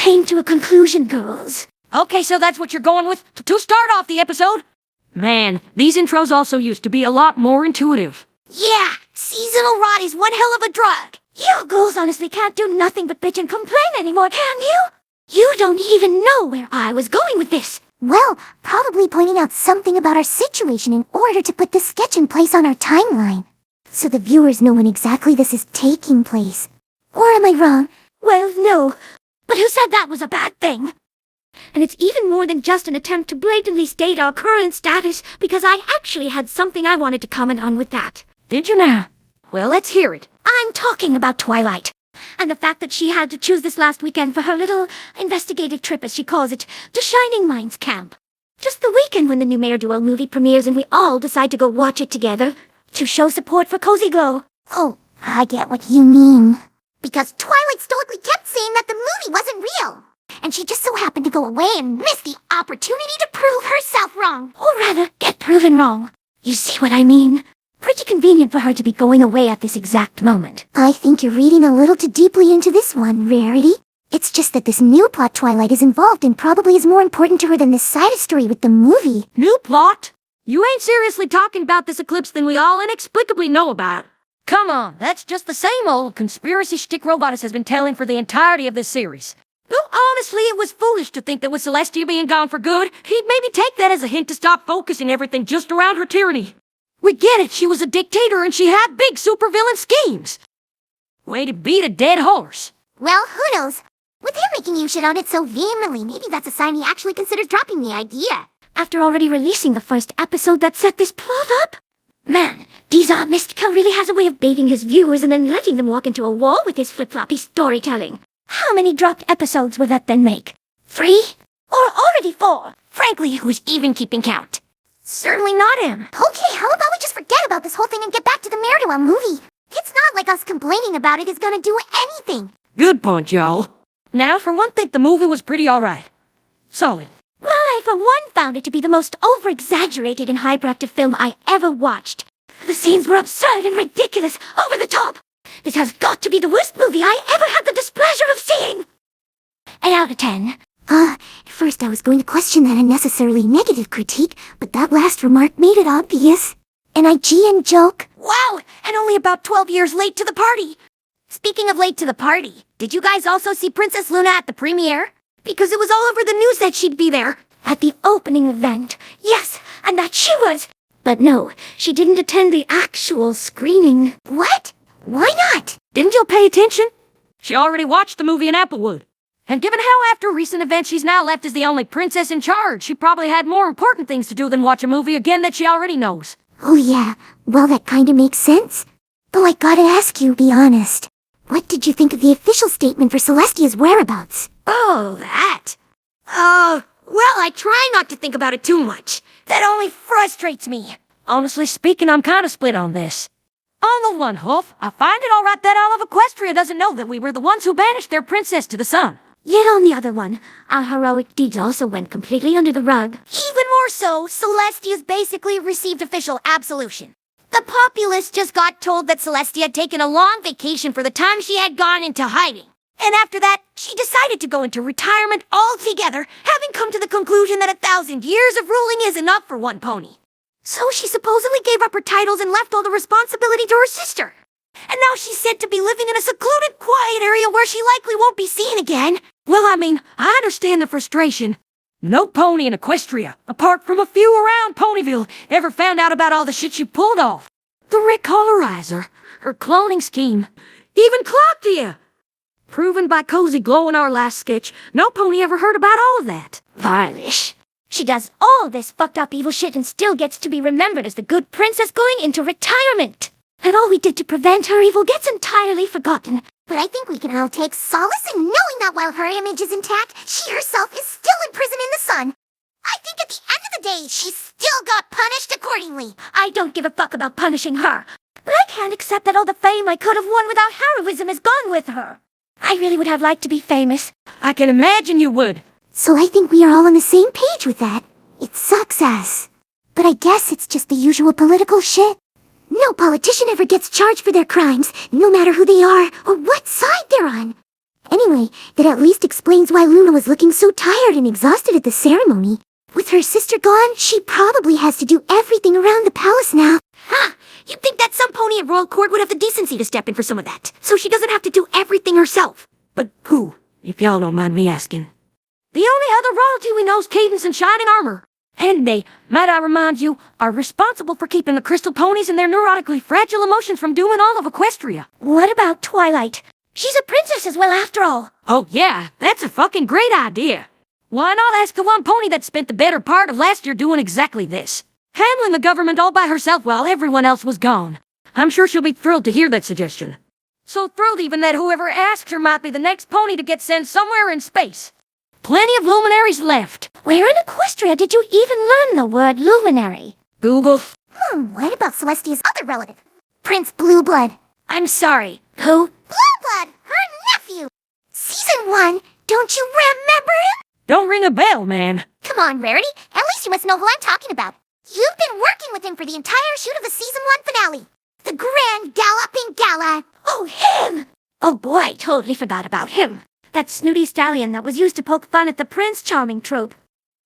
came to a conclusion, girls. Okay, so that's what you're going with to start off the episode? Man, these intros also used to be a lot more intuitive. Yeah, seasonal rot is one hell of a drug. You girls honestly can't do nothing but bitch and complain anymore, can you? You don't even know where I was going with this. Well, probably pointing out something about our situation in order to put this sketch in place on our timeline. So the viewers know when exactly this is taking place. Or am I wrong? Well, no. But who said that was a bad thing? And it's even more than just an attempt to blatantly state our current status, because I actually had something I wanted to comment on with that. Did you now? Well, let's hear it. I'm talking about Twilight. And the fact that she had to choose this last weekend for her little investigative trip, as she calls it, to Shining Minds Camp. Just the weekend when the new Mayor Duel movie premieres and we all decide to go watch it together, to show support for Cozy Glow. Oh, I get what you mean. Because Twilight stoically kept saying that the movie wasn't real. And she just so happened to go away and miss the opportunity to prove herself wrong. Or rather, get proven wrong. You see what I mean? Pretty convenient for her to be going away at this exact moment. I think you're reading a little too deeply into this one, Rarity. It's just that this new plot Twilight is involved in probably is more important to her than this side story with the movie. New plot? You ain't seriously talking about this eclipse thing we all inexplicably know about. Come on, that's just the same old conspiracy shtick Robotus has been telling for the entirety of this series. Though honestly, it was foolish to think that with Celestia being gone for good, he'd maybe take that as a hint to stop focusing everything just around her tyranny. We get it, she was a dictator and she had big supervillain schemes. Way to beat a dead horse. Well, who knows? With him making you shit on it so vehemently, maybe that's a sign he actually considers dropping the idea. After already releasing the first episode that set this plot up? Man, Deza Mystica really has a way of baiting his viewers and then letting them walk into a wall with his flip-floppy storytelling. How many dropped episodes will that then make? 3? Or already 4? Frankly, who's even keeping count? Certainly not him. Okay, how about we just forget about this whole thing and get back to the Meridua movie? It's not like us complaining about it is gonna do anything. Good point, y'all. Now, for one thing, the movie was pretty alright. Solid. Well, I for one found it to be the most over-exaggerated and hyperactive film I ever watched. The scenes were absurd and ridiculous, over the top. This has got to be the worst movie I ever had the displeasure of seeing. 8 out of 10. At first I was going to question that unnecessarily negative critique, but that last remark made it obvious. An IGN joke. Wow, and only about 12 years late to the party. Speaking of late to the party, did you guys also see Princess Luna at the premiere? Because it was all over the news that she'd be there. At the opening event. Yes, and that she was. But no, she didn't attend the actual screening. What? Why not? Didn't you pay attention? She already watched the movie in Applewood. And given how after recent events she's now left as the only princess in charge, she probably had more important things to do than watch a movie again that she already knows. Oh yeah, well that kinda makes sense. Though I gotta ask you, be honest. What did you think of the official statement for Celestia's whereabouts? Oh, that. Well, I try not to think about it too much. That only frustrates me. Honestly speaking, I'm kinda split on this. On the one hoof, I find it alright that all of Equestria doesn't know that we were the ones who banished their princess to the sun. Yet on the other one, our heroic deeds also went completely under the rug. Even more so, Celestia's basically received official absolution. The populace just got told that Celestia had taken a long vacation for the time she had gone into hiding. And after that, she decided to go into retirement altogether, having come to the conclusion that 1,000 years of ruling is enough for one pony. So she supposedly gave up her titles and left all the responsibility to her sister. And now she's said to be living in a secluded, quiet area where she likely won't be seen again. Well, I mean, I understand the frustration. No pony in Equestria, apart from a few around Ponyville, ever found out about all the shit she pulled off. The recolorizer, her cloning scheme, even Cloctia. Proven by Cozy Glow in our last sketch, no pony ever heard about all of that. Varnish. She does all this fucked up evil shit and still gets to be remembered as the good princess going into retirement. And all we did to prevent her evil gets entirely forgotten. But I think we can all take solace in knowing that while her image is intact, she herself is still in prison in the sun. I think at the end of the day, she still got punished accordingly. I don't give a fuck about punishing her. But I can't accept that all the fame I could have won without heroism is gone with her. I really would have liked to be famous. I can imagine you would. So I think we are all on the same page with that. It sucks ass. But I guess it's just the usual political shit. No politician ever gets charged for their crimes, no matter who they are or what side they're on. Anyway, that at least explains why Luna was looking so tired and exhausted at the ceremony. With her sister gone, she probably has to do everything around the palace now. Ha! You'd think that some pony at royal court would have the decency to step in for some of that, so she doesn't have to do everything herself. But who, if y'all don't mind me asking? The only other royalty we know is Cadence and Shining Armor. And they, might I remind you, are responsible for keeping the crystal ponies and their neurotically fragile emotions from doing all of Equestria. What about Twilight? She's a princess as well, after all. Oh yeah, that's a fucking great idea. Why not ask the one pony that spent the better part of last year doing exactly this? Handling the government all by herself while everyone else was gone. I'm sure she'll be thrilled to hear that suggestion. So thrilled even that whoever asks her might be the next pony to get sent somewhere in space. Plenty of luminaries left. Where in Equestria did you even learn the word luminary? Google. What about Celestia's other relative? Prince Blueblood. I'm sorry. Who? Blueblood! Her nephew! Season 1, don't you remember him? Don't ring a bell, man. Come on, Rarity. At least you must know who I'm talking about. You've been working with him for the entire shoot of the Season 1 finale. The Grand Galloping Gala. Oh, him! Oh boy, I totally forgot about him. That snooty stallion that was used to poke fun at the Prince Charming trope.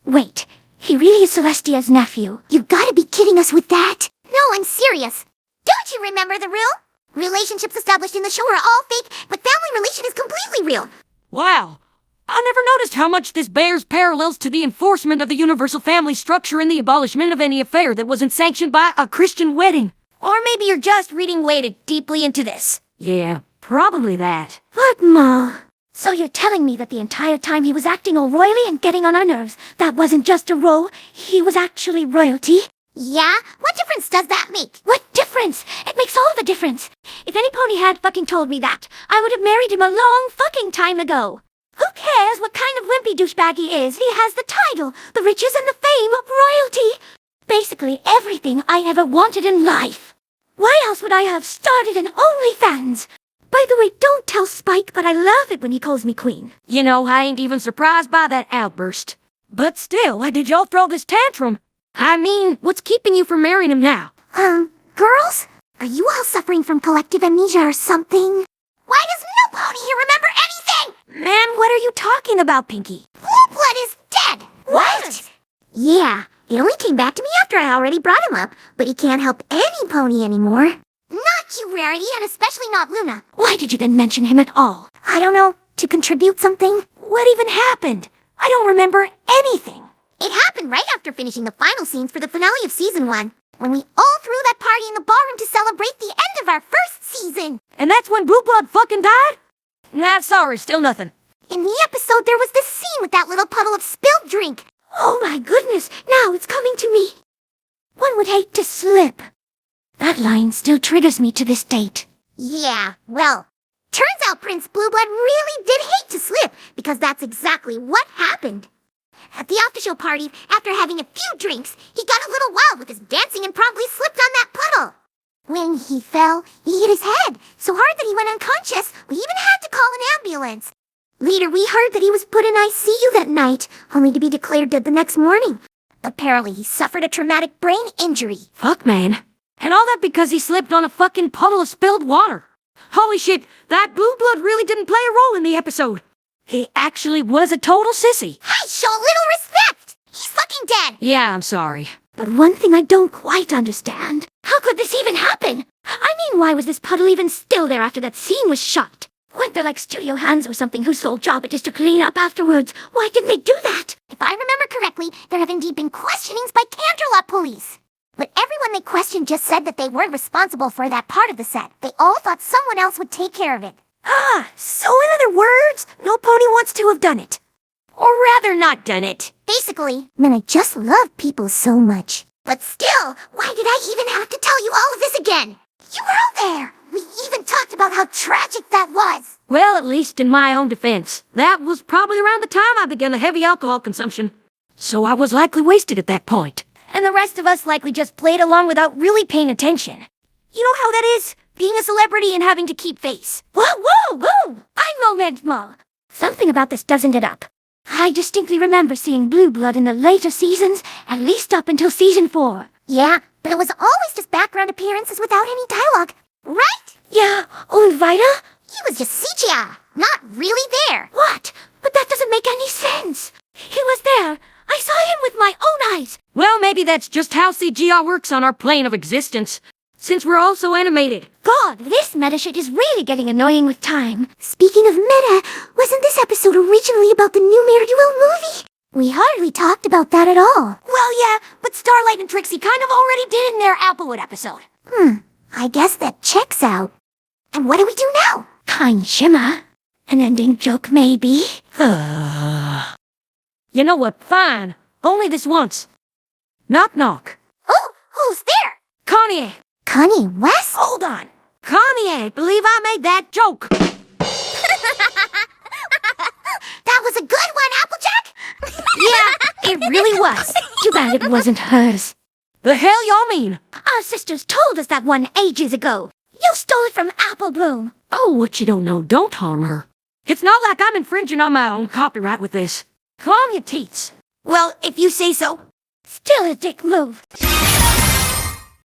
Wait, he really is Celestia's nephew. You've got to be kidding us with that. No, I'm serious. Don't you remember the rule? Relationships established in the show are all fake, but family relation is completely real. Wow. I never noticed how much this bears parallels to the enforcement of the universal family structure and the abolishment of any affair that wasn't sanctioned by a Christian wedding. Or maybe you're just reading way deeply into this. Yeah, probably that. What, Ma? So you're telling me that the entire time he was acting all royally and getting on our nerves, that wasn't just a role, he was actually royalty? Yeah? What difference does that make? What difference? It makes all the difference. If any pony had fucking told me that, I would have married him a long fucking time ago. Who cares what kind of wimpy douchebag he is? He has the title, the riches, and the fame of royalty. Basically everything I ever wanted in life. Why else would I have started an OnlyFans? By the way, don't tell Spike, but I love it when he calls me queen. You know, I ain't even surprised by that outburst. But still, why did y'all throw this tantrum? I mean, what's keeping you from marrying him now? Girls? Are you all suffering from collective amnesia or something? Why does no pony here remember anything? Man, what are you talking about, Pinky? Blueblood is dead! What? Yeah, it only came back to me after I already brought him up, but he can't help any pony anymore. Not you, Rarity, and especially not Luna. Why did you then mention him at all? I don't know, to contribute something? What even happened? I don't remember anything. It happened right after finishing the final scenes for the finale of Season 1, when we all threw that party in the ballroom to celebrate the end of our first season. And that's when Blueblood fucking died? Nah, sorry, still nothing. In the episode, there was this scene with that little puddle of spilled drink. Oh my goodness, now it's coming to me. One would hate to slip. That line still triggers me to this date. Yeah, well, turns out Prince Blueblood really did hate to slip, because that's exactly what happened. At the after-show party, after having a few drinks, he got a little wild with his dancing and promptly slipped on that puddle. When he fell, he hit his head so hard that he went unconscious. We even had to call an ambulance. Later, we heard that he was put in ICU that night, only to be declared dead the next morning. Apparently, he suffered a traumatic brain injury. Fuck, man. And all that because he slipped on a fucking puddle of spilled water. Holy shit, that Blueblood really didn't play a role in the episode. He actually was a total sissy. Hey, show a little respect! He's fucking dead! Yeah, I'm sorry. But one thing I don't quite understand. How could this even happen? I mean, why was this puddle even still there after that scene was shot? Weren't there like studio hands or something whose sole job it is to clean up afterwards? Why didn't they do that? If I remember correctly, there have indeed been questionings by Canterlot police. But everyone they questioned just said that they weren't responsible for that part of the set. They all thought someone else would take care of it. Ah, so in other words, no pony wants to have done it. Or rather not done it. Basically, man, I just love people so much. But still, why did I even have to tell you all of this again? You were all there. We even talked about how tragic that was. Well, at least in my own defense, that was probably around the time I began a heavy alcohol consumption. So I was likely wasted at that point. And the rest of us likely just played along without really paying attention. You know how that is? Being a celebrity and having to keep face. Whoa, whoa, whoa! I know that, Ma. Something about this doesn't add up. I distinctly remember seeing Blueblood in the later seasons, at least up until season 4. Yeah, but it was always just background appearances without any dialogue, right? Yeah, und weiter? He was just CGI, not really there. What? But that doesn't make any sense. He was there. I saw him with my own eyes. Well, maybe that's just how CGI works on our plane of existence, since we're also animated. God, this meta shit is really getting annoying with time. Speaking of meta, wasn't this episode originally about the new Mare-Duel movie? We hardly talked about that at all. Well, yeah, but Starlight and Trixie kind of already did in their Applewood episode. I guess that checks out. And what do we do now? Kind shimmer. An ending joke, maybe. You know what? Fine. Only this once. Knock knock. Oh, who's there? Kanye! Kanye West? Hold on. Kanye! Believe I made that joke! That was a good one, Applejack! Yeah, it really was. Too bad it wasn't hers. The hell y'all mean? Our sisters told us that one ages ago. You stole it from Apple Bloom. Oh, what you don't know, don't harm her. It's not like I'm infringing on my own copyright with this. Calm your teats. Well, if you say so. Still a dick move.